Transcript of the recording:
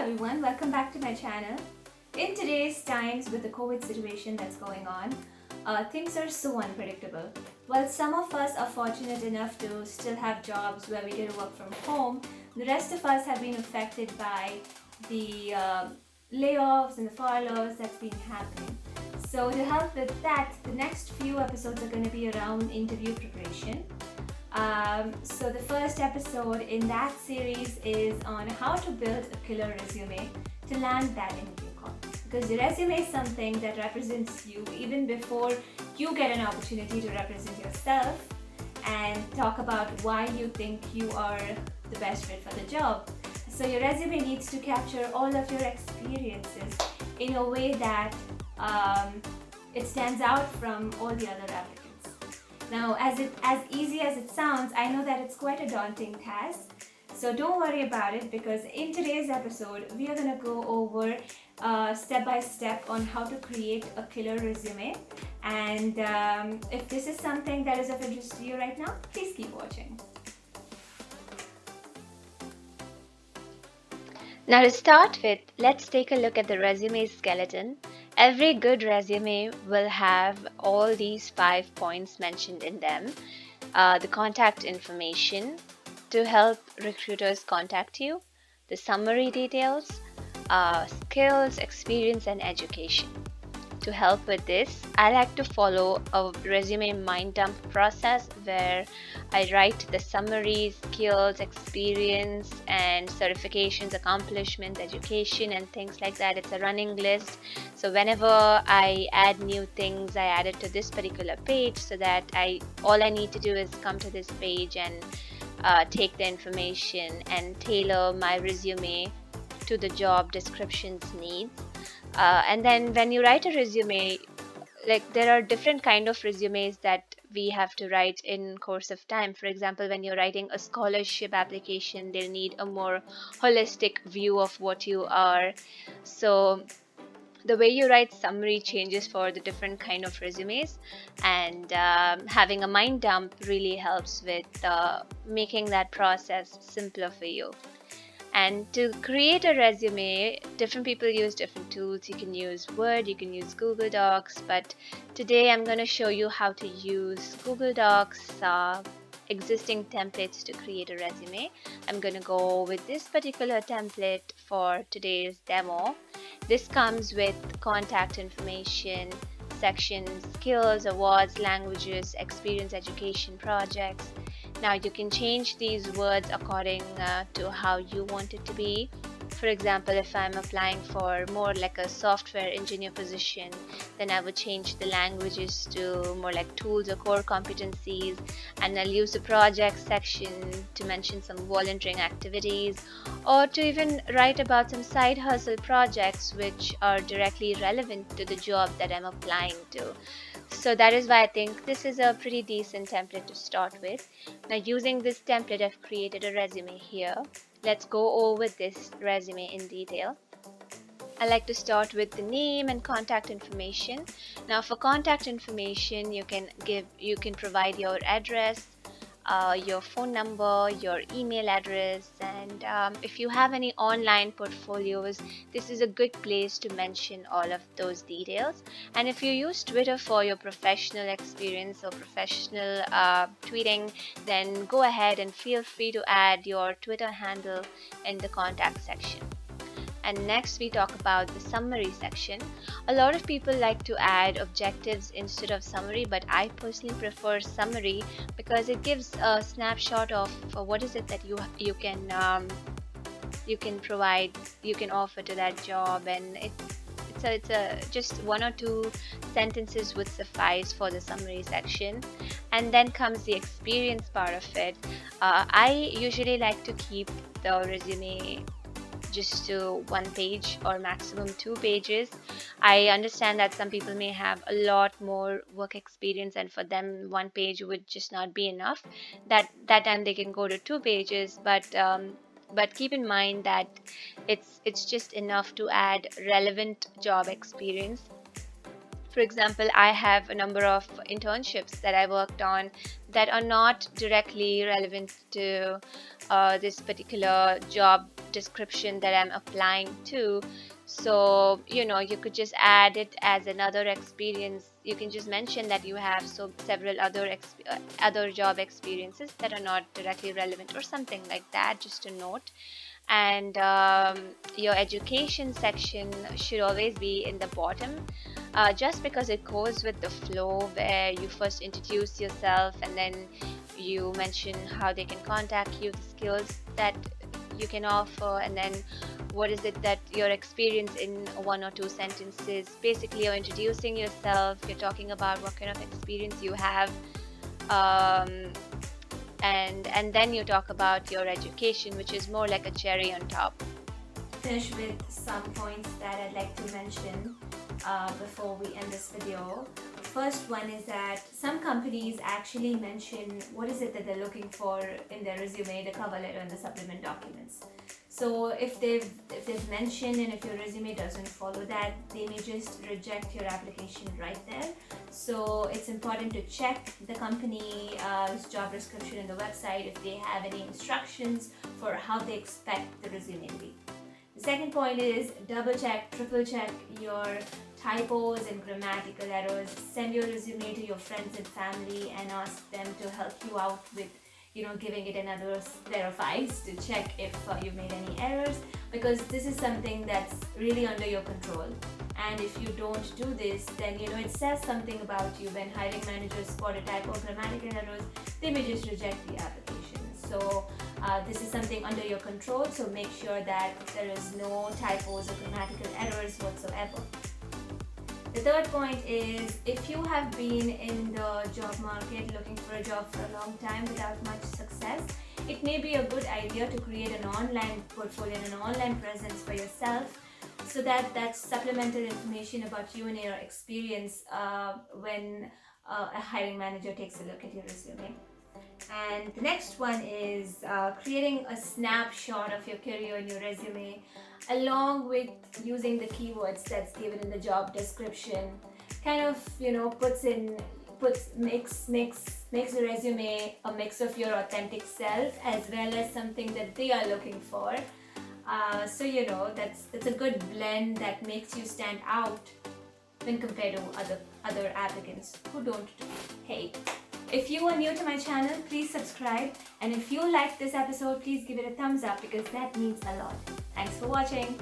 everyone, welcome back to my channel. In today's times with the COVID situation that's going on, things are so unpredictable. While some of us are fortunate enough to still have jobs where we get to work from home, the rest of us have been affected by the layoffs and the furloughs that's been happening. So to help with that, the next few episodes are going to be around interview preparation. So the first episode in that series is on how to build a killer resume to land that interview call. Because your resume is something that represents you even before you get an opportunity to represent yourself and talk about why you think you are the best fit for the job. So your resume needs to capture all of your experiences in a way that it stands out from all the other applicants. Now, as easy as it sounds, I know that it's quite a daunting task. So don't worry about it, because in today's episode, we are going to go over step by step on how to create a killer resume. And if this is something that is of interest to you right now, please keep watching. Now to start with, let's take a look at the resume skeleton. Every good resume will have all these 5 points mentioned in them. The contact information to help recruiters contact you, the summary details, skills, experience, and education. To help with this, I like to follow a resume mind dump process where I write the summary, skills, experience, and certifications, accomplishments, education, and things like that. It's a running list. So whenever I add new things, I add it to this particular page so that all I need to do is come to this page and take the information and tailor my resume to the job description's needs. And then when you write a resume, like there are different kind of resumes that we have to write in course of time. For example, when you're writing a scholarship application, they'll need a more holistic view of what you are. So the way you write summary changes for the different kind of resumes, and having a mind dump really helps with making that process simpler for you. And to create a resume, different people use different tools. You can use Word, you can use Google Docs, but today I'm going to show you how to use Google Docs existing templates to create a resume. I'm going to go with this particular template for today's demo. This comes with contact information, sections, skills, awards, languages, experience, education, projects. Now you can change these words according to how you want it to be. For example, if I'm applying for more like a software engineer position, then I would change the languages to more like tools or core competencies, and I'll use the project section to mention some volunteering activities, or to even write about some side hustle projects which are directly relevant to the job that I'm applying to. So that is why I think this is a pretty decent template to start with. Now using this template, I've created a resume here. Let's go over this resume in detail. I like to start with the name and contact information. Now for contact information, you can provide your address, your phone number, your email address, and if you have any online portfolios, this is a good place to mention all of those details. And if you use Twitter for your professional experience or professional tweeting, then go ahead and feel free to add your Twitter handle in the contact section. And next we talk about the summary section. A lot of people like to add objectives instead of summary, but I personally prefer summary because it gives a snapshot of what is it that you can provide, you can offer to that job, and it's a just 1 or 2 sentences would suffice for the summary section. And then comes the experience part of it. I usually like to keep the resume just to 1 page or maximum 2 pages. I understand that some people may have a lot more work experience, and for them 1 page would just not be enough. That time they can go to 2 pages, but keep in mind that it's just enough to add relevant job experience. For example, I have a number of internships that I worked on that are not directly relevant to this particular job description that I'm applying to. So, you could just add it as another experience. You can just mention that you have several other job experiences that are not directly relevant or something like that, just a note. And your education section should always be in the bottom, just because it goes with the flow, where you first introduce yourself and then you mention how they can contact you, the skills that you can offer, and then what is it that your experience in one or two sentences. Basically, you're introducing yourself, you're talking about what kind of experience you have, um, and then you talk about your education, which is more like a cherry on top. Finish with some points that I'd like to mention before we end this video. First one is that some companies actually mention what is it that they're looking for in their resume, the cover letter, and the supplement documents. So if they've mentioned, and if your resume doesn't follow that, they may just reject your application right there. So it's important to check the company's job description in the website if they have any instructions for how they expect the resume to be. The second point is double check, triple check your typos and grammatical errors. Send your resume to your friends and family and ask them to help you out with giving it another pair of eyes to check if you've made any errors, because this is something that's really under your control. And if you don't do this, then it says something about you. When hiring managers spot a typo or grammatical errors, they may just reject the application. So this is something under your control, so make sure that there is no typos or grammatical errors whatsoever. The third point is, if you have been in the job market looking for a job for a long time without much success, it may be a good idea to create an online portfolio and an online presence for yourself, so that that's supplemental information about you and your experience when a hiring manager takes a look at your resume. And the next one is creating a snapshot of your career in your resume, along with using the keywords that's given in the job description. Kind of makes the resume a mix of your authentic self as well as something that they are looking for. So that's a good blend that makes you stand out when compared to other applicants who don't hate. If you are new to my channel, please subscribe, and if you like this episode, please give it a thumbs up, because that means a lot. Thanks for watching.